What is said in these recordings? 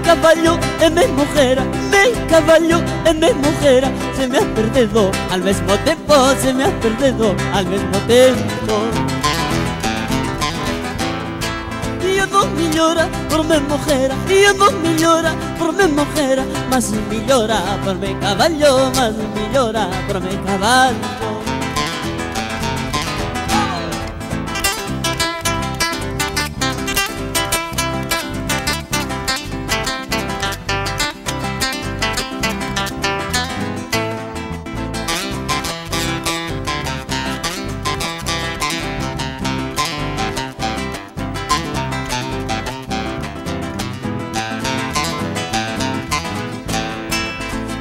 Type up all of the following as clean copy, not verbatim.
caballo e me mujer, mi caballo e me mujer, se me ha perdido al mismo tiempo, se me ha perdido al mismo tiempo. Y yo no me llora por mi mujer, y yo no me llora por mi mujer, más me llora por mi caballo, más me llora por mi caballo.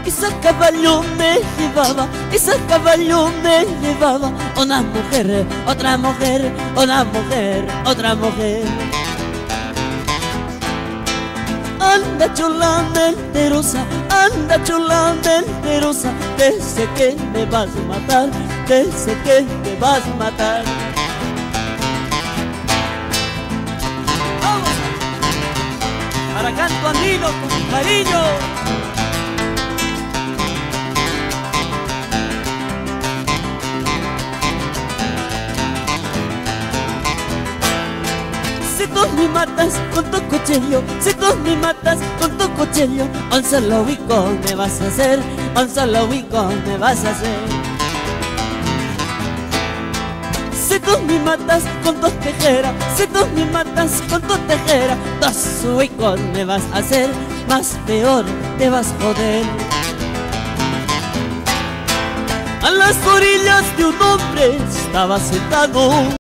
Ese caballo me llevaba, ese caballo me llevaba una mujer, otra mujer, una mujer, otra mujer. Anda chula mentirosa, anda chula mentirosa, desde que me vas a matar, desde que me vas a matar. ¡Vamos! Para canto andino con cariño. Si tú me matas con tu cuchillo, si tú me matas con tu cuchillo, un solo huico me vas a hacer, un solo huico me vas a hacer. Si tú me matas con tu tijera, si tú me matas con tu tijera, dos huicos me vas a hacer, más peor te vas a joder. A las orillas de un hombre estaba sentado